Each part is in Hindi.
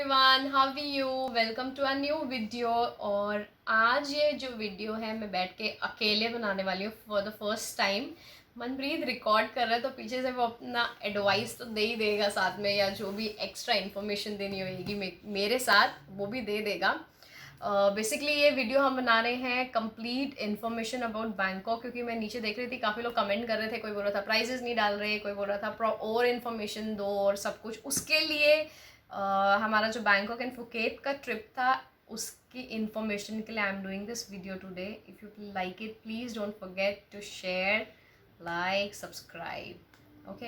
Everyone, how are you? Welcome to a new video. और आज ये जो वीडियो है मैं बैठ के अकेले बनाने वाली हूँ for the first time. Manpreet record कर रहा है तो पीछे से वो अपना एडवाइस तो दे ही देगा साथ में, या जो भी एक्स्ट्रा इन्फॉर्मेशन देनी होगी मेरे साथ वो भी दे देगा। बेसिकली ये वीडियो हम बना रहे हैं कंप्लीट इन्फॉर्मेशन अबाउट बैंकॉक, क्योंकि मैं नीचे देख रही थी काफ़ी लोग कमेंट कर रहे थे, कोई बोल रहा था प्राइजेस नहीं डाल रहे, कोई बोल रहा था और इन्फॉर्मेशन दो और सब कुछ। उसके लिए हमारा जो बैंकॉक एंड फुकेत का ट्रिप था उसकी इन्फॉर्मेशन के लिए I am doing this video today. If you like it please don't forget to share, like, subscribe. Okay,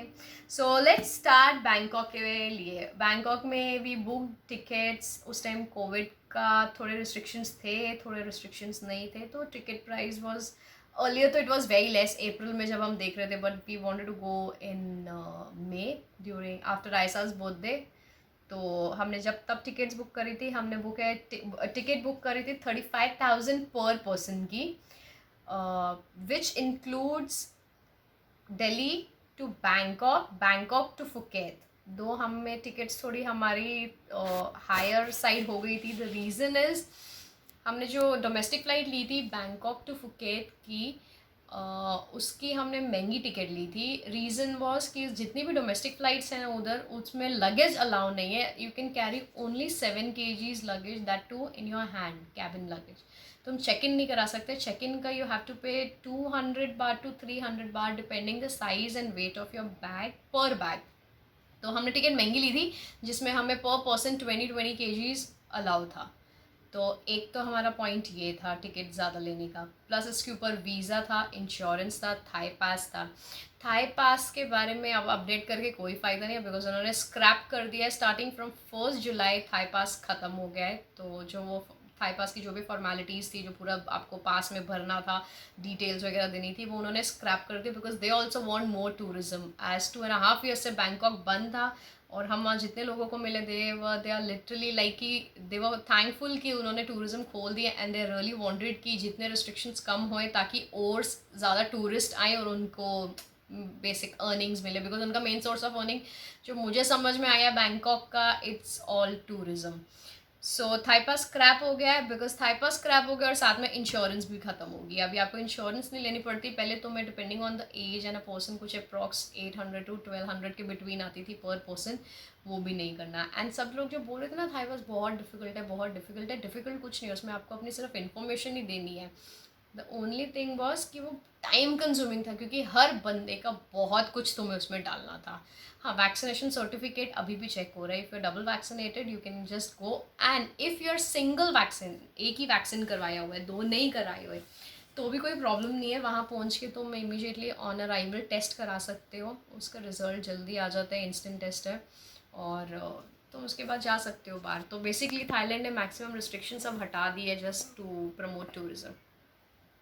so let's start. Bangkok के लिए, बैंकॉक में वी बुक टिकट्स। उस टाइम कोविड का थोड़े रिस्ट्रिक्शंस थे, थोड़े रिस्ट्रिक्शंस नहीं थे, तो टिकट प्राइस वाज अर्लियर तो it was very less April में जब हम देख रहे थे, but we wanted to go in May during after आयसा's birthday. तो हमने जब तब टिकट्स बुक करी थी, हमने टिकट बुक करी थी 35,000 पर पर्सन की, which includes Delhi to Bangkok, Bangkok to Phuket. दो हमें टिकट्स थोड़ी हमारी हायर साइड हो गई थी। द रीज़न इज़ हमने जो डोमेस्टिक फ़्लाइट ली थी बैंकॉक टू फुकेत की, उसकी हमने महंगी टिकट ली थी। रीज़न वॉज कि जितनी भी डोमेस्टिक फ़्लाइट्स हैं ना उधर, उसमें लगेज अलाउ नहीं है। You can carry only 7 kgs luggage, that to in your hand, cabin luggage. तुम चेक इन नहीं करा सकते। चेक इन का you have to pay 200 baht to 300 baht depending the size and weight of your bag per bag. तो हमने टिकट महंगी ली थी जिसमें हमें पर पर्सन 20 kgs अलाउ था। तो एक तो हमारा पॉइंट ये था टिकट ज़्यादा लेने का, प्लस इसके ऊपर वीज़ा था, इंश्योरेंस था, थाई पास था। थाई पास के बारे में अब अपडेट करके कोई फ़ायदा नहीं है, बिकॉज उन्होंने स्क्रैप कर दिया है। स्टार्टिंग फ्रॉम 1 जुलाई थाई पास ख़त्म हो गया है। तो जो वो थाई पास की जो भी फॉर्मेलिटीज़ थी, जो पूरा आपको पास में भरना था, डिटेल्स वगैरह देनी थी, वो उन्होंने स्क्रैप कर दी, because they also want more tourism. As 2.5 years से बैंकॉक बंद था, और हम वहाँ जितने लोगों को मिले दे आर लिटरली लाइक कि दे वर थैंकफुल कि उन्होंने टूरिज्म खोल दिया, एंड दे रियली वांटेड कि जितने रिस्ट्रिक्शंस कम होए ताकि और ज़्यादा टूरिस्ट आए और उनको बेसिक अर्निंग्स मिले, बिकॉज उनका मेन सोर्स ऑफ अर्निंग जो मुझे समझ में आया बैंकॉक का, it's all tourism. So Thai pass scrap हो गया है, बिकॉज थाईपास स्क्रैप हो गया और साथ में इंश्योरेंस भी खत्म हो गई। अभी आपको इंश्योरेंस नहीं लेनी पड़ती। पहले तो मैं depending on the age and a person कुछ अप्रॉक्स 800 to 1200 के बिटवीन आती थी पर पर्सन, वो भी नहीं करना। एंड सब लोग जो बोल रहे थे ना थाईपास बहुत डिफिकल्ट है, बहुत डिफिकल्ट है, डिफिकल्ट कुछ नहीं है उसमें, आपको अपनी सिर्फ इन्फॉर्मेशन ही देनी है। द ओनली थिंग बॉस कि वो टाइम कंज्यूमिंग था, क्योंकि हर बंदे का बहुत कुछ तुम्हें उसमें डालना था। हाँ, वैक्सीनेशन सर्टिफिकेट अभी भी चेक हो रहा है। If you double vaccinated you can just go, and if you are single vaccine, एक ही वैक्सीन करवाया हुआ है, दो नहीं कराए हुए, तो भी कोई प्रॉब्लम नहीं है। वहाँ पहुँच के तुम इमीडिएटली ऑन अराइवल टेस्ट करा सकते हो, उसका रिजल्ट जल्दी आ जाता है, इंस्टेंट टेस्ट है, और तुम उसके बाद जा सकते हो बाहर। तो बेसिकली थाईलैंड ने मैक्सिमम रिस्ट्रिक्शन सब हटा दी है जस्ट टू प्रमोट टूरिज्म।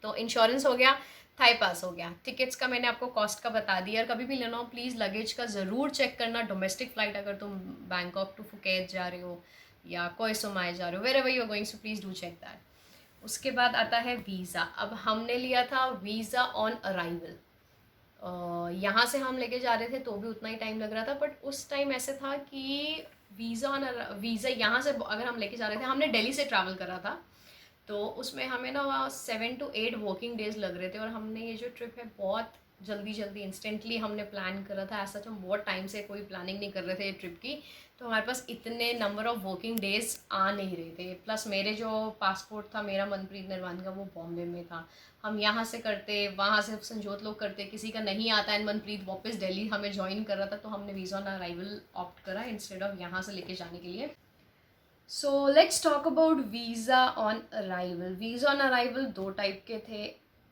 तो इंश्योरेंस हो गया, थाई पास हो गया, टिकट्स का मैंने आपको कॉस्ट का बता दिया। और कभी भी लेना हो प्लीज़ लगेज का ज़रूर चेक करना। डोमेस्टिक फ़्लाइट अगर तुम बैंकॉक टू फुकेत जा रहे हो या कोई सोमाए जा रहे हो, wherever you are going, so please do check that. उसके बाद आता है वीज़ा। अब हमने लिया था वीज़ा ऑन अराइवल। यहाँ से हम लेके जा रहे थे तो भी उतना ही टाइम लग रहा था, बट उस टाइम ऐसे था कि वीज़ा यहाँ से अगर हम लेके जा रहे थे, हमने दिल्ली से ट्रैवल करा था, तो उसमें हमें ना 7 to 8 वर्किंग डेज लग रहे थे। और हमने ये जो ट्रिप है बहुत जल्दी जल्दी इंस्टेंटली हमने प्लान करा था। ऐसा तो हम बहुत टाइम से कोई प्लानिंग नहीं कर रहे थे ट्रिप की, तो हमारे पास इतने नंबर ऑफ वर्किंग डेज आ नहीं रहे थे। प्लस मेरे जो पासपोर्ट था मेरा मनप्रीत नरवान का, वो बॉम्बे में था। हम यहाँ से करते, वहाँ से संजोत लोग करते, किसी का नहीं आता, एंड मनप्रीत वापस दिल्ली हमें ज्वाइन कर रहा था, तो हमने वीज़ा ऑन अराइवल ऑप्ट करा इंस्टेड ऑफ यहाँ से लेके जाने के लिए। So let's talk about visa on arrival. Visa on arrival दो टाइप के थे।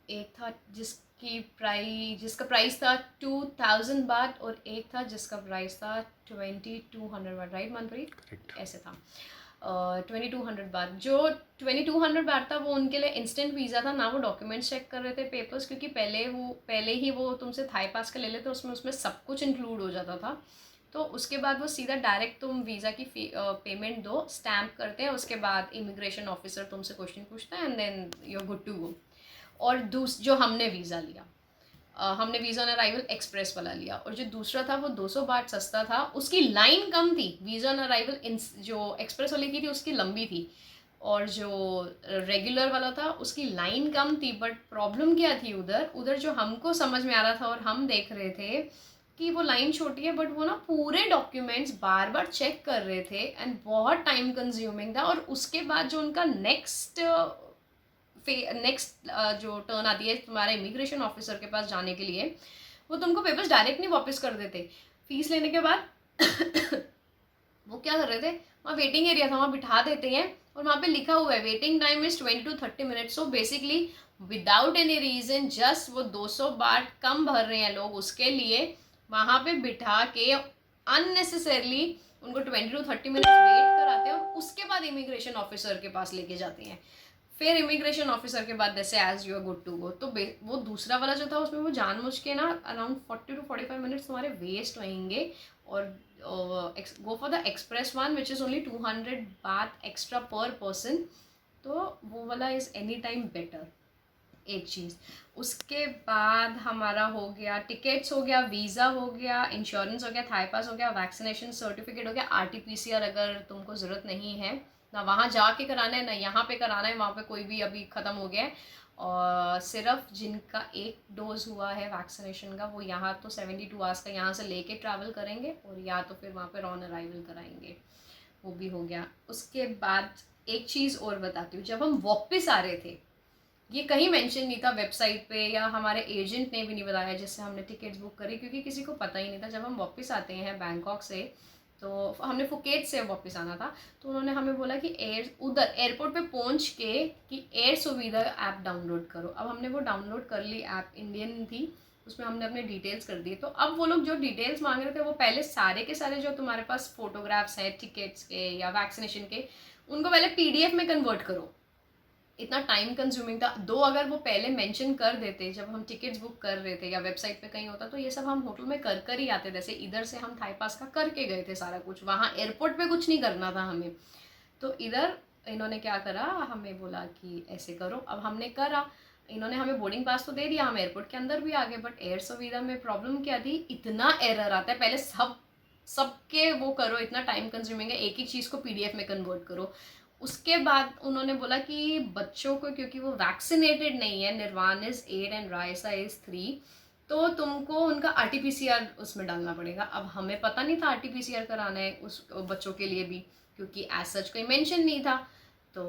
एक था जिसका प्राइस था 2000 बात, और एक था जिसका प्राइस था 2200 बात, राइट मनप्रीत? करेक्ट, ऐसे था। 2200 बात, जो 2200 बात था वो उनके लिए इंस्टेंट वीज़ा था ना, वो डॉक्यूमेंट्स चेक कर रहे थे, पेपर्स, क्योंकि पहले ही वो तुमसे थाई पास का ले लेते, उसमें सब कुछ इंक्लूड हो जाता था। तो उसके बाद वो सीधा डायरेक्ट तुम वीज़ा की पेमेंट दो, स्टैम्प करते हैं, उसके बाद इमिग्रेशन ऑफिसर तुमसे क्वेश्चन पूछता है, and then you are good to go. और जो हमने वीज़ा लिया, हमने वीज़ा ऑन अराइवल एक्सप्रेस वाला लिया, और जो दूसरा था वो 200 बाट सस्ता था, उसकी लाइन कम थी। वीज़ा ऑन अराइवल जो एक्सप्रेस वाले की थी उसकी लंबी थी, और जो रेगुलर वाला था उसकी लाइन कम थी। बट प्रॉब्लम क्या थी उधर उधर जो हमको समझ में आ रहा था और हम देख रहे थे कि वो लाइन छोटी है, बट वो ना पूरे डॉक्यूमेंट्स बार बार चेक कर रहे थे, एंड बहुत टाइम कंज्यूमिंग था। और उसके बाद जो उनका नेक्स्ट जो टर्न आती है तुम्हारे इमिग्रेशन ऑफिसर के पास जाने के लिए, वो तुमको पेपर्स डायरेक्ट नहीं वापस कर देते। फीस लेने के बाद वो क्या कर रहे थे, वहाँ वेटिंग एरिया था, वहाँ बिठा देते हैं, और वहाँ पे लिखा हुआ है waiting time is 20 to 30 minutes. So basically without any reason, just वो 200 बार कम भर रहे हैं लोग, उसके लिए वहाँ पे बिठा के अननेसेसरली उनको 20 to 30 मिनट्स वेट कराते हैं, और उसके बाद इमिग्रेशन ऑफिसर के पास लेके जाते हैं। फिर इमिग्रेशन ऑफिसर के बाद जैसे as you are good to go. तो वो दूसरा वाला जो था उसमें वो जानबूझ के ना अराउंड 40 to 45 मिनट्स तुम्हारे वेस्ट होंगे, और गो for the express one which is only 200 बात एक्स्ट्रा पर पर्सन। तो वो वाला इज़ एनी टाइम बेटर। एक चीज़, उसके बाद हमारा हो गया टिकट्स, हो गया वीज़ा, हो गया इंश्योरेंस, हो गया थाई पास, हो गया वैक्सीनेशन सर्टिफिकेट, हो गया RT-PCR अगर तुमको ज़रूरत नहीं है, ना वहाँ जाके कराना है ना यहाँ पे कराना है, वहाँ पे कोई भी अभी ख़त्म हो गया है। और सिर्फ जिनका एक डोज हुआ है वैक्सीनेशन का, वो यहाँ तो 72 आवर्स का यहाँ से लेके ट्रैवल करेंगे, और या तो फिर वहाँ पे ऑन अराइवल कराएंगे, वो भी हो गया। उसके बाद एक चीज़ और बताती हूँ, जब हम वापस आ रहे थे, ये कहीं मेंशन नहीं था वेबसाइट पे, या हमारे एजेंट ने भी नहीं बताया जिससे हमने टिकट्स बुक करी, क्योंकि किसी को पता ही नहीं था। जब हम वापस आते हैं बैंकॉक से, तो हमने फुकेट से वापस आना था, तो उन्होंने हमें बोला कि उधर एयरपोर्ट पे पहुंच के कि एयर सुविधा ऐप डाउनलोड करो। अब हमने वो डाउनलोड कर ली, ऐप इंडियन थी, उसमें हमने अपने डिटेल्स कर दिए। तो अब वो लोग जो डिटेल्स मांग रहे थे, वो पहले सारे के सारे जो तुम्हारे पास फोटोग्राफ्स हैं टिकट्स के या वैक्सीनेशन के, उनको पहले PDF में कन्वर्ट करो। इतना टाइम कंज्यूमिंग था। दो अगर वो पहले मेंशन कर देते जब हम टिकट्स बुक कर रहे थे या वेबसाइट पे कहीं होता, तो ये सब हम होटल में कर ही आते। जैसे इधर से हम थाई पास का करके गए थे सारा कुछ, वहाँ एयरपोर्ट पे कुछ नहीं करना था हमें। तो इधर इन्होंने क्या करा, हमें बोला कि ऐसे करो। अब हमने करा, इन्होंने हमें बोर्डिंग पास तो दे दिया, हम एयरपोर्ट के अंदर भी आ गए। बट एयर सुविधा में प्रॉब्लम क्या थी, इतना एरर आता है, पहले सबके वो करो, इतना टाइम कंज्यूमिंग है, एक ही चीज़ को PDF में कन्वर्ट करो। उसके बाद उन्होंने बोला कि बच्चों को, क्योंकि वो वैक्सीनेटेड नहीं है, निर्वाण इज 8 एंड रायसा इज 3, तो तुमको उनका RT-PCR उसमें डालना पड़ेगा। अब हमें पता नहीं था RT-PCR कराना है उस बच्चों के लिए भी, क्योंकि एज सच कोई मेंशन नहीं था, तो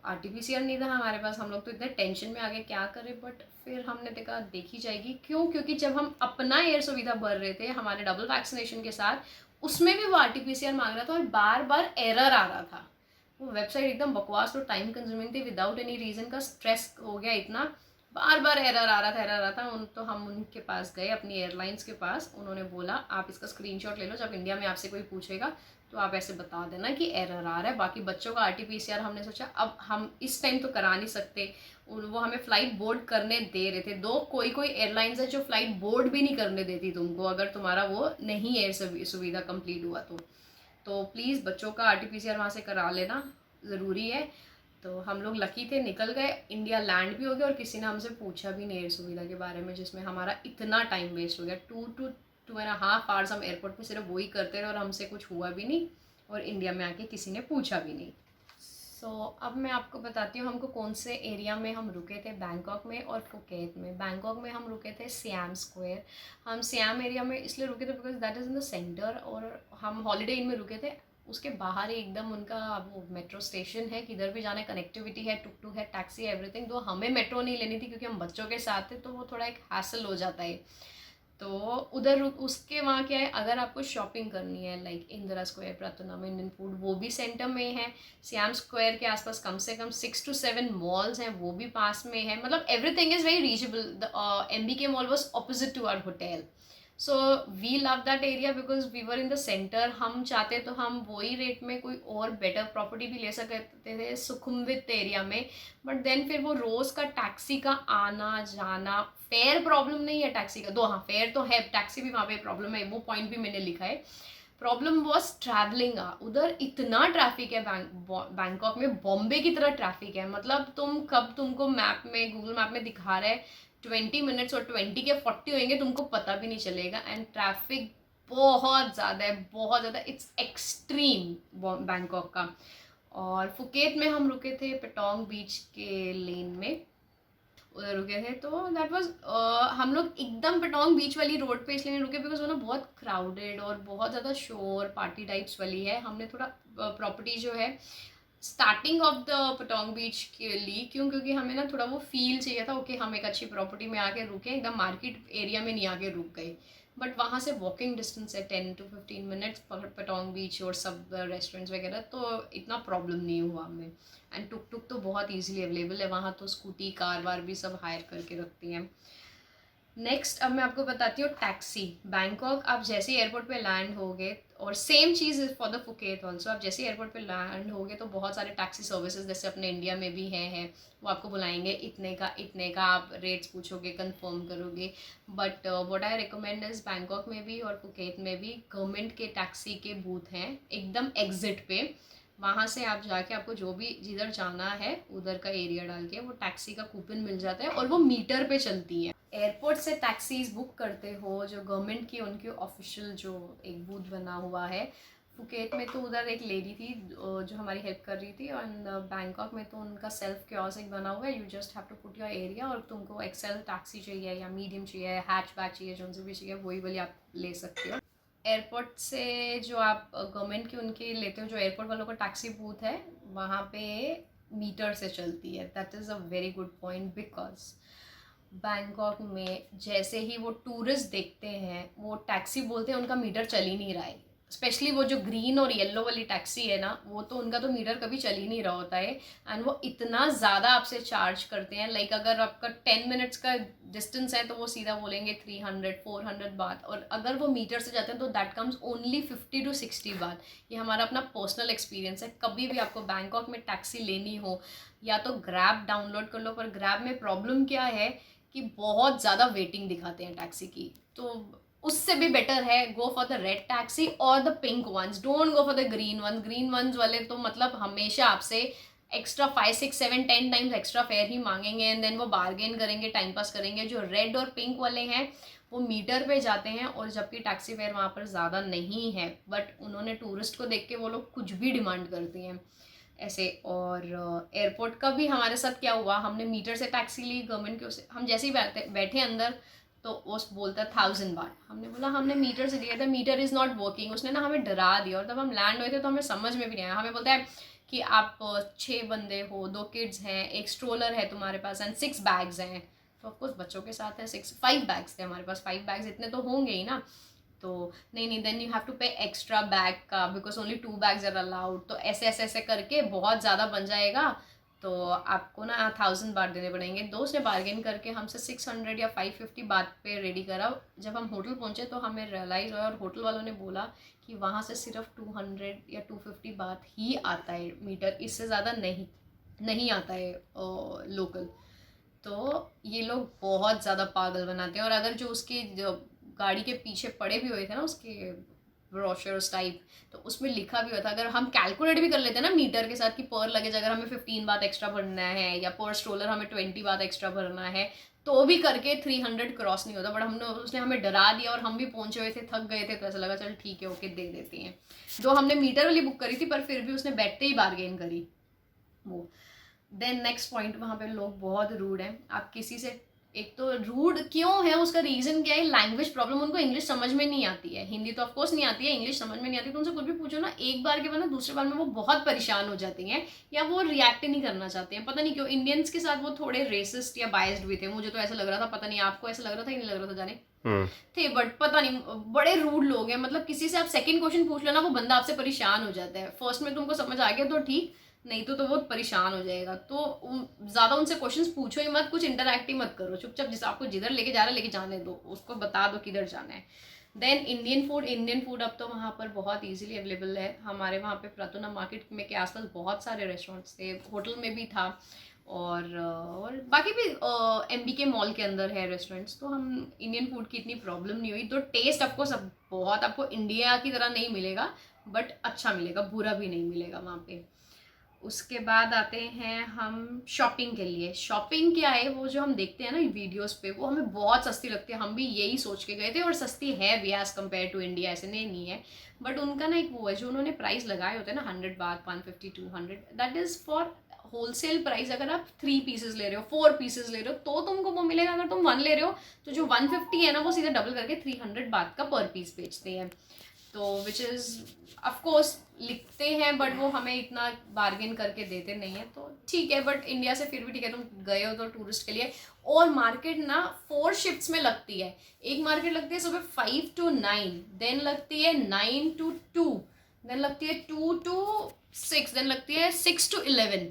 RT-PCR नहीं था हमारे पास। हम लोग तो इतने टेंशन में आ गए क्या करें, बट फिर हमने देखा देखी जाएगी। क्यों? क्योंकि जब हम अपना एयर सुविधा भर रहे थे हमारे डबल वैक्सीनेशन के साथ, उसमें भी वो RT-PCR मांग रहा था, और बार बार एरर आ रहा था। वो वेबसाइट एकदम बकवास और टाइम कंज्यूमिंग थी, विदाउट एनी रीज़न का स्ट्रेस हो गया इतना, बार बार एरर आ रहा था। तो हम उनके पास गए, अपनी एयरलाइंस के पास। उन्होंने बोला आप इसका स्क्रीनशॉट ले लो, जब इंडिया में आपसे कोई पूछेगा तो आप ऐसे बता देना कि एरर आ रहा है। बाकी बच्चों का RT-PCR हमने सोचा अब हम इस टाइम तो करा नहीं सकते, वो हमें फ़्लाइट बोर्ड करने दे रहे थे। कोई एयरलाइंस है जो फ़्लाइट बोर्ड भी नहीं करने देती तुमको, अगर तुम्हारा वो नहीं एयर सुविधा कंप्लीट हुआ तो प्लीज़ बच्चों का RT-PCR वहाँ से करा लेना, ज़रूरी है। तो हम लोग लकी थे, निकल गए, इंडिया लैंड भी हो गया, और किसी ने हमसे पूछा भी नहीं एयर सुविधा के बारे में, जिसमें हमारा इतना टाइम वेस्ट हो गया। 2.5 आवर्स हम एयरपोर्ट पे सिर्फ वही करते रहे, और हमसे कुछ हुआ भी नहीं, और इंडिया में आके किसी ने पूछा भी नहीं। अब मैं आपको बताती हूँ हमको कौन से एरिया में हम रुके थे बैंकॉक में और फुकेट में। बैंकॉक में हम रुके थे सियाम स्क्वायर। हम सियाम एरिया में इसलिए रुके थे because that is in the centre, और हम हॉलीडे इन में रुके थे। उसके बाहर ही एकदम उनका वो मेट्रो स्टेशन है, किधर भी जाना, कनेक्टिविटी है, टुक है, टैक्सी है, एवरीथिंग। तो हमें मेट्रो नहीं लेनी थी क्योंकि हम बच्चों के साथ थे, तो वो थोड़ा एक हैसल हो जाता है। तो उधर उसके वहाँ क्या है, अगर आपको शॉपिंग करनी है like Indra square, Pratunam, Indian food, वो भी सेंटर में है। सियाम स्क्वायर के आसपास कम से कम 6 to 7 मॉल्स हैं, वो भी पास में है। मतलब everything is very reachable. The MBK mall was opposite to our hotel. So we love that area because we were in the centre. हम चाहते तो हम वही रेट में कोई और बेटर प्रॉपर्टी भी ले सकते थे सुखुमवित एरिया में, बट देन फिर वो रोज़ का टैक्सी का आना जाना, फेयर प्रॉब्लम नहीं है टैक्सी का, हाँ फेयर तो है, टैक्सी भी वहाँ पे प्रॉब्लम है, वो पॉइंट भी मैंने लिखा है। Problem was travelling. उधर इतना ट्रैफिक है बैंकॉक में, बॉम्बे की तरह ट्रैफिक है। मतलब तुमको मैप में, गूगल मैप में दिखा रहा है 20 मिनट्स और 20 के 40 होंगे तुमको पता भी नहीं चलेगा। एंड ट्रैफिक बहुत ज़्यादा है, बहुत ज़्यादा, इट्स एक्सट्रीम बैंकॉक का। और फुकेत में हम रुके थे पेटोंग बीच के लेन में, उधर रुके थे। तो दैट वाज, हम लोग एकदम पेटोंग बीच वाली रोड पे इसलिए नहीं रुके बिकॉज वो ना बहुत क्राउडेड और बहुत ज़्यादा शोर पार्टी टाइप्स वाली है। हमने थोड़ा प्रॉपर्टी जो है स्टार्टिंग ऑफ द पेटोंग बीच के लिए, क्योंकि हमें ना थोड़ा वो फील चाहिए था, ओके हम एक अच्छी प्रॉपर्टी में आके रुके, एकदम मार्केट एरिया में नहीं आके रुक गए। बट वहाँ से वॉकिंग डिस्टेंस है 10 to 15 मिनट्स पेटोंग बीच और सब रेस्टोरेंट्स वगैरह, तो इतना प्रॉब्लम नहीं हुआ हमें। एंड टुक टुक तो बहुत ईजिली अवेलेबल है वहाँ, तो स्कूटी कार वार भी सब हायर करके रखती हैं। नेक्स्ट अब मैं आपको बताती हूँ टैक्सी। बैंकॉक आप जैसे ही एयरपोर्ट पे लैंड होगे, और same cheese for the Phuket also, आप जैसे ही एयरपोर्ट पे लैंड होगे तो बहुत सारे टैक्सी सर्विसेज जैसे अपने इंडिया में भी हैं, वो आपको बुलाएंगे इतने का आप रेट्स पूछोगे, कंफर्म करोगे। But what I recommend is Bangkok में भी और फुकेत में भी गवर्नमेंट के टैक्सी के बूथ हैं एकदम एग्जिट पे। वहाँ से आप जाके आपको जो भी जिधर जाना है उधर का एरिया डाल के वो टैक्सी का कूपन मिल जाता है और वो मीटर पे चलती है। एयरपोर्ट से टैक्सीज बुक करते हो जो गवर्नमेंट की, उनकी ऑफिशियल जो एक बूथ बना हुआ है। फुकेत में तो उधर एक लेडी थी जो हमारी हेल्प कर रही थी, और बैंकॉक में तो उनका सेल्फ कियोस्क बना हुआ है। You just have to put your area, और तुमको एक्सेल टैक्सी चाहिए या मीडियम चाहिए, हैचबैक चाहिए, जो उनसे भी चाहिए वही वाली आप ले सकते हो। एयरपोर्ट से जो आप गवर्नमेंट की उनके लेते हो, जो एयरपोर्ट वालों का टैक्सी बूथ है वहाँ पे मीटर से चलती है। That is a very good point, because Bangkok में जैसे ही वो टूरिस्ट देखते हैं वो टैक्सी बोलते हैं, उनका मीटर चल ही नहीं रहा है। स्पेशली वो जो ग्रीन और येलो वाली टैक्सी है ना, वो तो उनका तो मीटर कभी चल ही नहीं रहा होता है। एंड वो इतना ज़्यादा आपसे चार्ज करते हैं, लाइक अगर आपका 10 मिनट्स का डिस्टेंस है तो वो सीधा बोलेंगे 300-400 बात, और अगर वो मीटर से जाते हैं तो दैट कम्स ओनली 50 to 60 बात। ये हमारा अपना पर्सनल एक्सपीरियंस है। कभी भी आपको बैंकॉक में टैक्सी लेनी हो या तो ग्रैब डाउनलोड कर लो, पर ग्रैब में प्रॉब्लम क्या है कि बहुत ज़्यादा वेटिंग दिखाते हैं टैक्सी की। तो उससे भी बेटर है go for the red taxi और the pink ones, don't go for the green one. Green ones वाले तो मतलब हमेशा आपसे एक्स्ट्रा 5, 6, 7, 10 टाइम्स एक्स्ट्रा फेयर ही मांगेंगे, एंड देन वो बार्गेन करेंगे, टाइम पास करेंगे। जो रेड और पिंक वाले हैं वो मीटर पे जाते हैं, और जबकि टैक्सी फेयर वहाँ पर ज़्यादा नहीं है, बट उन्होंने टूरिस्ट को देख के वो लोग कुछ भी डिमांड करते हैं ऐसे। और एयरपोर्ट का भी हमारे साथ क्या हुआ, हमने मीटर से टैक्सी ली गवर्नमेंट के उसे, हम जैसे ही बैठे अंदर तो वो बोलता 1000 बात। हमने बोला हमने मीटर से लिया था, मीटर इज़ नॉट वर्किंग। उसने ना हमें डरा दिया, और तब हम लैंड हुए थे तो हमें समझ में भी नहीं आया। हमें बोलता है कि आप 6 बंदे हो, 2 किड्स हैं, एक स्ट्रोलर है तुम्हारे पास, एंड 6 बैग्स हैं। तो ऑफकोर्स बच्चों के साथ है 5 बैग्स थे हमारे पास, 5 बैग्स इतने तो होंगे ही ना। तो नहीं, then you have to pay extra bag का, because only 2 bags are allowed. तो ऐसे करके बहुत ज़्यादा बन जाएगा, तो आपको ना 1000 बात देने पड़ेंगे। दोस्त ने बार्गेन करके हमसे 600 या 550 बात पे रेडी करा। जब हम होटल पहुंचे तो हमें रियलाइज़ हुआ, और होटल वालों ने बोला कि वहाँ से सिर्फ 200 या 250 बात ही आता है मीटर, इससे ज़्यादा नहीं आता है लोकल। तो ये लोग बहुत ज़्यादा पागल बनाते हैं। और अगर जो उसके जो गाड़ी के पीछे पड़े भी हुए थे ना उसके ब्रोशर्स टाइप, तो उसमें लिखा भी हुआ था, अगर हम कैलकुलेट भी कर लेते हैं ना मीटर के साथ कि पर लगेज अगर हमें 15 बात एक्स्ट्रा भरना है, या पर स्ट्रोलर हमें 20 बात एक्स्ट्रा भरना है, तो भी करके 300 क्रॉस नहीं होता। बट उसने हमें डरा दिया, और हम भी पहुंचे हुए थे, थक गए थे, तो ऐसा लगा चल ठीक है ओके दे देती हैं। जो हमने मीटर वाली बुक करी थी, पर फिर भी उसने बैठते ही बार्गेन करी वो। देन नेक्स्ट पॉइंट, वहाँ पे लोग बहुत रूड हैं। आप किसी से, एक तो रूड क्यों है उसका रीज़न क्या है, लैंग्वेज प्रॉब्लम। उनको इंग्लिश समझ में नहीं आती है, हिंदी तो ऑफकोर्स नहीं आती है, इंग्लिश समझ में नहीं आती। तो उनसे कुछ भी पूछो ना, एक बार के बाद ना दूसरे बार में वो बहुत परेशान हो जाती हैं, या वो रिएक्ट नहीं करना चाहते हैं। पता नहीं क्यों इंडियंस के साथ वो थोड़े रेसिस्ट या बायस्ड भी थे, मुझे तो ऐसा लग रहा था। पता नहीं आपको ऐसा लग रहा था कि नहीं लग रहा था, जाने थे, बट पता नहीं, बड़े रूड लोग हैं। मतलब किसी से आप सेकंड क्वेश्चन पूछ लो ना, वो बंदा आपसे परेशान हो जाता है। फर्स्ट में तुमको समझ आ गया तो ठीक, नहीं तो वो परेशान हो जाएगा। तो ज़्यादा उनसे क्वेश्चंस पूछो ही मत, कुछ इंटरैक्ट ही मत करो, चुपचाप जिस आपको जिधर लेके जा रहा है लेके जाने दो, उसको बता दो किधर जाना है। देन इंडियन फूड अब तो वहाँ पर बहुत इजीली अवेलेबल है। हमारे वहाँ पे प्रातुना मार्केट में के आसपास बहुत सारे रेस्टोरेंट्स थे, होटल में भी था, और बाकी भी MBK मॉल के अंदर है रेस्टोरेंट्स। तो हम इंडियन फूड की इतनी प्रॉब्लम नहीं हुई। तो टेस्ट आपको सब बहुत, आपको इंडिया की तरह नहीं मिलेगा, बट अच्छा मिलेगा, बुरा भी नहीं मिलेगा वहाँ पे। उसके बाद आते हैं हम शॉपिंग के लिए। शॉपिंग क्या है, वो जो हम देखते हैं ना वीडियोस पे, वो हमें बहुत सस्ती लगती है। हम भी यही सोच के गए थे, और सस्ती है भी एज़ कम्पेयर टू इंडिया, ऐसे नहीं है। बट उनका ना एक वो है, जो उन्होंने प्राइस लगाए होते हैं ना, 100 बात, 150, 200, that is for wholesale price. अगर आप 3 पीसेज ले रहे हो, 4 पीसेज ले रहे हो, तो तुमको वो मिलेगा। अगर तुम 1 ले रहे हो, तो जो 150 है ना, वो सीधा डबल करके 300 बात का पर पीस बेचते हैं। तो विच इज़ ऑफकोर्स लिखते हैं, बट वो हमें इतना बार्गेन करके देते नहीं है, तो ठीक है। बट इंडिया से फिर भी ठीक है, तुम गए हो तो टूरिस्ट के लिए। और मार्केट ना 4 शिफ्ट्स में लगती है। एक मार्केट लगती है सुबह 5 to 9, देन लगती है 9 to 2, देन लगती है 2 to 6, देन लगती है 6 to 11।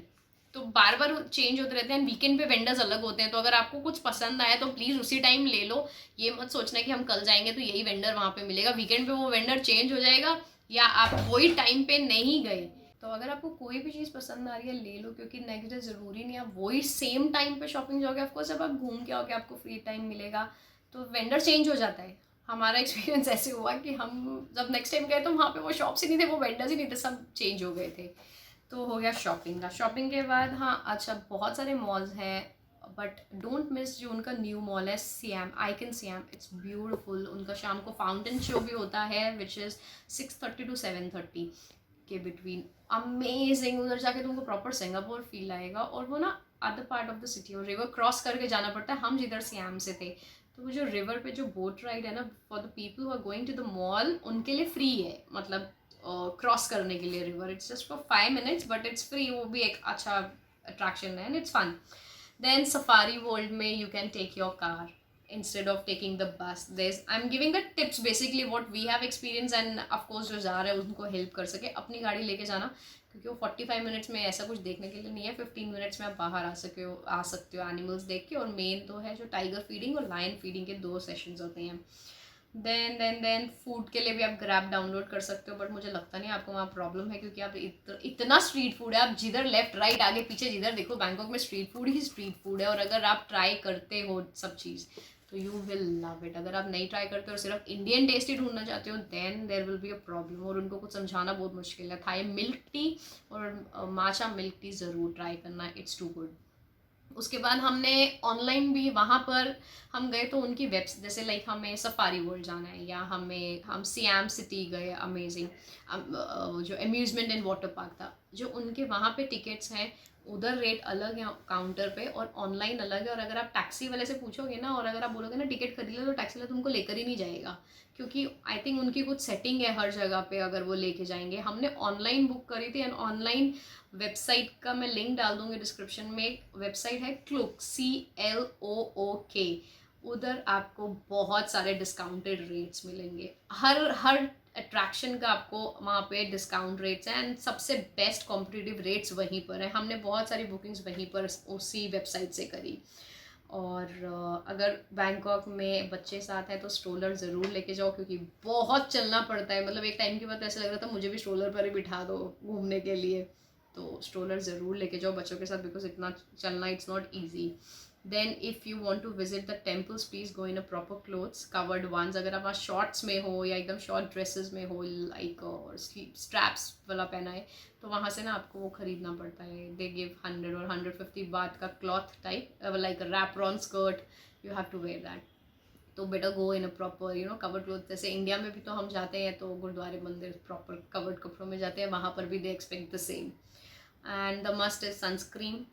तो बार बार चेंज होते रहते हैं। वीकेंड पे वेंडर्स अलग होते हैं, तो अगर आपको कुछ पसंद आया तो प्लीज़ उसी टाइम ले लो। ये मत सोचना कि हम कल जाएंगे तो यही वेंडर वहाँ पे मिलेगा। वीकेंड पे वो वेंडर चेंज हो जाएगा, या आप वही टाइम पे नहीं गए। तो अगर आपको कोई भी चीज़ पसंद आ रही है ले लो, क्योंकि नेक्स्ट डे ज़रूरी नहीं आप वही सेम टाइम पे शॉपिंग जाओगे। ऑफकोर्स जब आप घूम के आओगे आपको फ्री टाइम मिलेगा, तो वेंडर चेंज हो जाता है। हमारा एक्सपीरियंस ऐसे हुआ कि हम जब नेक्स्ट टाइम गए तो वहाँ पे वो शॉप्स ही नहीं थे, वो वेंडर्स ही नहीं थे, सब चेंज हो गए थे। तो हो गया शॉपिंग का। शॉपिंग के बाद हाँ अच्छा, बहुत सारे मॉल्स हैं, बट डोंट मिस जो उनका न्यू मॉल है SIAM, icon SIAM. It's beautiful. उनका शाम को फाउंटेन शो भी होता है, विच इज़ 6:30 to 7:30 के बिटवीन। अमेजिंग। उधर जाके तुमको प्रॉपर सिंगापुर फील आएगा। और वो ना other part of the city, और रिवर क्रॉस करके जाना पड़ता है। हम जिधर सियाम से थे, तो वो जो रिवर पे जो बोट राइड है ना, for the people who are going to the mall, उनके लिए फ्री है। मतलब क्रॉस करने के लिए river, it's just for 5 minutes, but it's free. वो भी एक अच्छा अट्रैक्शन है, and it's fun. Then safari world में you can take your car instead of taking the bus. I'm giving the tips basically what we have experienced, and of course जो जा रहे हैं उनको हेल्प कर सके। अपनी गाड़ी लेके जाना, क्योंकि वो 45 मिनट्स में ऐसा कुछ देखने के लिए नहीं है। 15 मिनट्स में आप बाहर आ सकते हो एनिमल्स देख के। और मेन तो है जो टाइगर फीडिंग और लायन फीडिंग के 2 सेशंस होते हैं। देन फूड के लिए भी आप ग्रैब डाउनलोड कर सकते हो, बट मुझे लगता नहीं आपको वहाँ प्रॉब्लम है, क्योंकि आप इतना स्ट्रीट फूड है। आप जिधर लेफ्ट राइट आगे पीछे जिधर देखो, बैंकॉक में स्ट्रीट फूड ही स्ट्रीट फूड है। और अगर आप ट्राई करते हो सब चीज़, तो यू विल लव इट। अगर आप नहीं ट्राई करते और सिर्फ इंडियन टेस्ट ही ढूंढना चाहते हो, then there will be a problem. और उनको कुछ समझाना बहुत मुश्किल है। थाई मिल्क टी और माचा मिल्क टी ज़रूर ट्राई करना, इट्स टू गुड। उसके बाद हमने ऑनलाइन भी वहाँ पर हम गए, तो उनकी वेब्स जैसे लाइक हमें सफारी वर्ल्ड जाना है, या हम सियाम सिटी गए, अमेजिंग। जो अम्यूज़मेंट एंड वाटर पार्क था, जो उनके वहाँ पे टिकट्स हैं, उधर रेट अलग है काउंटर पे, और ऑनलाइन अलग है। और अगर आप टैक्सी वाले से पूछोगे ना, और अगर आप बोलोगे ना टिकट खरीद लो, तो टैक्सी वाला तुमको लेकर ही नहीं जाएगा, क्योंकि आई थिंक उनकी कुछ सेटिंग है हर जगह पे अगर वो लेके जाएंगे। हमने ऑनलाइन बुक करी थी, एंड ऑनलाइन वेबसाइट का मैं लिंक डाल दूंगी डिस्क्रिप्शन में। एक वेबसाइट है क्लूक, CLOOK। उधर आपको बहुत सारे डिस्काउंटेड रेट्स मिलेंगे। हर अट्रैक्शन का आपको वहाँ पे डिस्काउंट रेट्स हैं, एंड सबसे बेस्ट कॉम्पिटिटिव रेट्स वहीं पर है। हमने बहुत सारी बुकिंग्स वहीं पर उसी वेबसाइट से करी। और अगर बैंकॉक में बच्चे साथ हैं तो स्ट्रोलर ज़रूर लेके जाओ, क्योंकि बहुत चलना पड़ता है। मतलब एक टाइम के बाद ऐसा लग रहा था मुझे भी स्ट्रोलर पर ही बिठा दो घूमने के लिए। तो स्ट्रोलर ज़रूर लेके जाओ बच्चों के साथ, बिकॉज इतना चलना it's not easy. Then if you want to visit the temples, please go in a proper clothes, covered ones. अगर आप वहाँ शॉर्ट्स में हो या एकदम शॉर्ट ड्रेसेस में हो, लाइक स्ट्रैप्स वाला पहना है, तो वहाँ से ना आपको वो ख़रीदना पड़ता है। दे गिव 100 और 150 बात का cloth type, like wrap on skirt, you have to wear that. तो better go in a proper covered cloth. जैसे इंडिया में भी तो हम जाते हैं तो गुरुद्वारे मंदिर प्रॉपर कवर्ड कपड़ों में जाते हैं, वहाँ पर भी they expect the same. And the must is sunscreen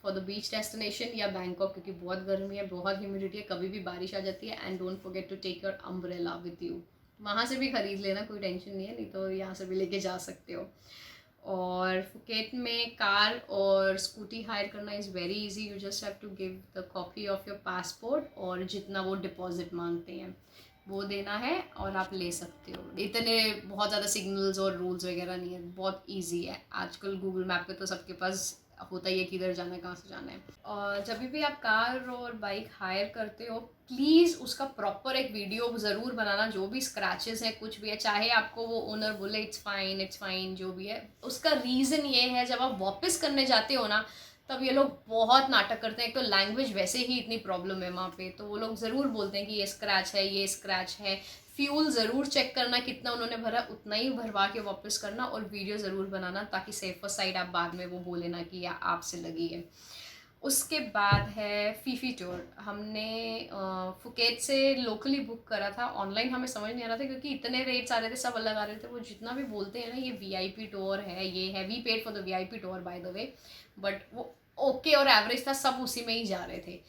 for the beach destination या बैंकॉक, क्योंकि बहुत गर्मी है, बहुत ह्यूमिडिटी है, कभी भी बारिश आ जाती है। And don't forget to take your umbrella with you. वहाँ से भी खरीद लेना, कोई टेंशन नहीं है, नहीं तो यहाँ से भी लेके जा सकते हो। और फुकेट में कार और स्कूटी हायर करना is very easy. You just have to give the copy of your passport, और जितना वो डिपॉजिट मांगते हैं वो देना है, और आप ले सकते हो। इतने बहुत ज़्यादा सिग्नल्स और रूल्स वगैरह नहीं है, बहुत इजी है। आजकल गूगल मैप पे तो सबके पास होता ही है कि इधर जाना है, कहाँ से जाना है। और जब भी आप कार और बाइक हायर करते हो, प्लीज़ उसका प्रॉपर एक वीडियो ज़रूर बनाना। जो भी स्क्रैचेस है, कुछ भी है, चाहे आपको वो ओनर बोले इट्स फाइन जो भी है, उसका रीज़न ये है, जब आप वापस करने जाते हो ना, तब ये लोग बहुत नाटक करते हैं। एक तो लैंग्वेज वैसे ही इतनी प्रॉब्लम है वहाँ पे, तो वो लोग ज़रूर बोलते हैं कि ये स्क्रैच है, ये स्क्रैच है। फ्यूल ज़रूर चेक करना कितना उन्होंने भरा, उतना ही भरवा के वापस करना, और वीडियो ज़रूर बनाना ताकि सेफर साइड आप बाद में वो बोले ना कि या आपसे लगी है। उसके बाद है फीफी टूर। हमने फुकेट से लोकली बुक करा था, ऑनलाइन हमें समझ नहीं आ रहा था क्योंकि इतने रेट्स आ रहे थे, सब अलग आ रहे थे। वो जितना भी बोलते हैं ना ये वीआईपी टूर है, ये है, we paid for the VIP tour by the way, but वो ओके और एवरेज था, सब उसी में ही जा रहे थे।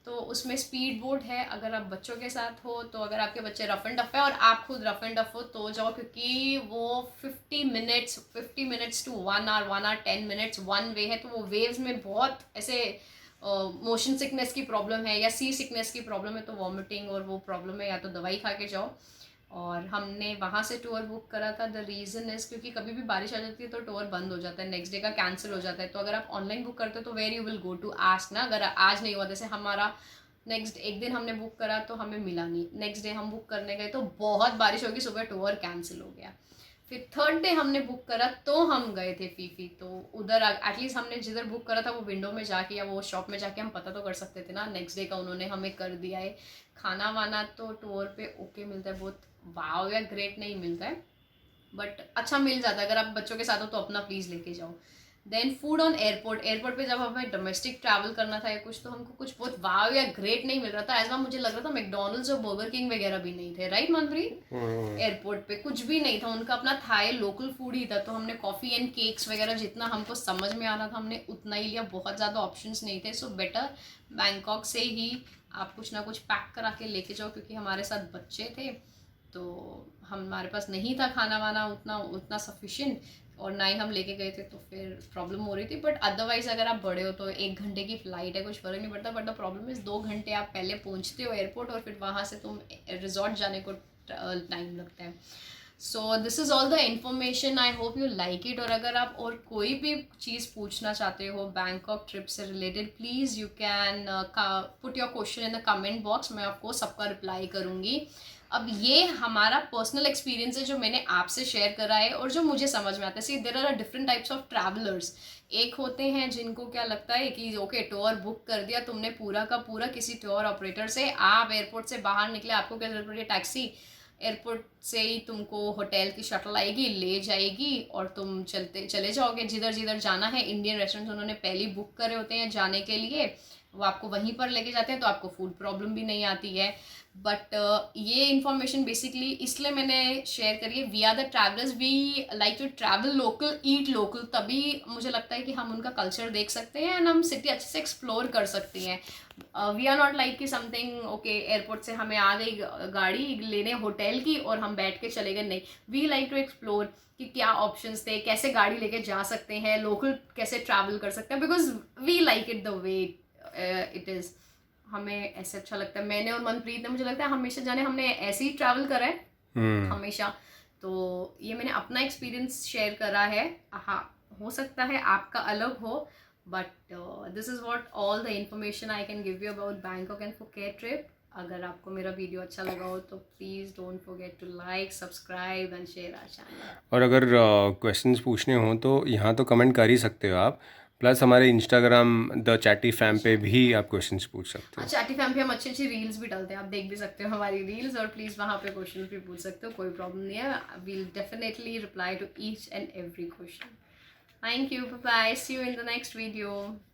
तो उसमें स्पीड बोट है, अगर आप बच्चों के साथ हो तो, अगर आपके बच्चे रफ एंड टफ है और आप खुद रफ एंड टफ हो तो जाओ, क्योंकि वो 50 minutes to 1 hour 1 hour 10 minutes one way है। तो वो वेव्स में बहुत ऐसे मोशन सिकनेस की प्रॉब्लम है या सी सिकनेस की प्रॉब्लम है तो वॉमिटिंग और वो प्रॉब्लम है, या तो दवाई खा के जाओ। और हमने वहाँ से टूर बुक करा था। द रीज़न इज़ क्योंकि कभी भी बारिश आ जाती है तो टूर बंद हो जाता है, नेक्स्ट डे का कैंसिल हो जाता है। तो अगर आप ऑनलाइन बुक करते हो तो where you will go to ask ना, अगर आज नहीं हुआ, जैसे हमारा नेक्स्ट एक दिन हमने बुक करा तो हमें मिला नहीं, नेक्स्ट डे हम बुक करने गए तो बहुत बारिश होगी, सुबह टूर कैंसिल हो गया। फिर थर्ड डे हमने बुक करा तो हम गए थे फीफी, तो उधर एटलीस्ट हमने जिधर बुक करा था वो विंडो में जाके या वो शॉप में जाके हम पता तो कर सकते थे ना। नेक्स्ट डे का उन्होंने हमें कर दिया है। खाना वाना तो टूर पे ओके मिलता है, बहुत वाव या ग्रेट नहीं मिलता है, बट अच्छा मिल जाता है। अगर आप बच्चों के साथ हो तो अपना प्लीज़ लेके जाओ। देन फूड ऑन एयरपोर्ट पे जब हमें डोमेस्टिक ट्रैवल करना था या कुछ, तो हमको कुछ बहुत वाव या ग्रेट नहीं मिल रहा था। एज मुझे लग रहा था मैकडोनल्ड्स और बर्गर किंग वगैरह भी नहीं थे, राइट मनप्रीत? एयरपोर्ट पे कुछ भी नहीं था, उनका अपना थाई लोकल फूड ही था। तो हमने कॉफ़ी एंड केक्स वगैरह जितना हमको समझ में आ रहा था हमने उतना ही लिया, बहुत ज़्यादा ऑप्शंस नहीं थे। सो बेटर बैंकॉक से ही आप कुछ ना कुछ पैक करा के लेके जाओ, क्योंकि हमारे साथ बच्चे थे तो हमारे पास नहीं था खाना वाना उतना सफिशिएंट, और ना ही हम लेके गए थे, तो फिर प्रॉब्लम हो रही थी। बट अदरवाइज अगर आप बड़े हो तो 1 घंटे की फ़्लाइट है, कुछ फ़र्क नहीं पड़ता। बट द प्रॉब्लम इज़ 2 घंटे आप पहले पहुंचते हो एयरपोर्ट और फिर वहाँ से तुम रिजॉर्ट जाने को टाइम लगता है। So this is all the information, I hope you like it. और अगर आप और कोई भी चीज़ पूछना चाहते हो बैंकॉक ट्रिप से related, please you can put your question in the comment box, मैं आपको सबका रिप्लाई करूँगी। अब ये हमारा पर्सनल एक्सपीरियंस है जो मैंने आपसे शेयर करा है और जो मुझे समझ में आता है। See there are different types of travellers. एक होते हैं जिनको क्या लगता है कि ओके टूर बुक कर दिया तुमने पूरा का पूरा किसी टूर ऑपरेटर से, आप एयरपोर्ट से बाहर निकले, आपको क्या जरूरत है टैक्सी, एयरपोर्ट से ही तुमको होटल की शटल आएगी, ले जाएगी और तुम चले जाओगे जिधर जिधर जाना है। इंडियन रेस्टोरेंट्स उन्होंने पहले ही बुक करे होते हैं जाने के लिए, वो आपको वहीं पर लेके जाते हैं, तो आपको फूड प्रॉब्लम भी नहीं आती है। बट ये इन्फॉर्मेशन बेसिकली इसलिए मैंने शेयर करी है, we are the travellers, we like to travel local, eat local, तभी मुझे लगता है कि हम उनका कल्चर देख सकते हैं एंड हम सिटी अच्छे से एक्सप्लोर कर सकते हैं। वी आर नॉट लाइक कि समथिंग ओके एयरपोर्ट से हमें आ गई गाड़ी लेने होटल की और हम बैठ के चले गए, नहीं। वी लाइक टू एक्सप्लोर कि क्या ऑप्शंस थे, कैसे गाड़ी लेके जा सकते हैं, लोकल कैसे ट्रैवल कर सकते हैं, because we like it the way it is. हमें ऐसे अच्छा लगता है। मैंने और मनप्रीत ने, मुझे लगता है हमेशा जाने हमने ऐसे ही ट्रैवल करा है हमेशा। तो ये मैंने अपना एक्सपीरियंस शेयर करा है। हाँ, हो सकता है आपका अलग हो, but this is what all the information I can give you about Bangkok and Phuket trip. अगर आपको मेरा वीडियो अच्छा लगा हो तो please don't forget to like, subscribe and share our channel. और अगर क्वेश्चंस पूछने हों तो यहाँ तो कमेंट कर ही सकते हो आप, प्लस हमारे इंस्टाग्राम द चैटी फैम पे भी आप क्वेश्चंस पूछ सकते हो। चैटी फैम पे हम अच्छी अच्छी रील्स भी डालते हैं, आप देख भी सकते हो हमारी रील्स, और प्लीज़ वहाँ पे क्वेश्चन भी पूछ सकते हो, कोई प्रॉब्लम नहीं है। We'll definitely reply to each and every question. Thank you, bye bye, see you in the next video.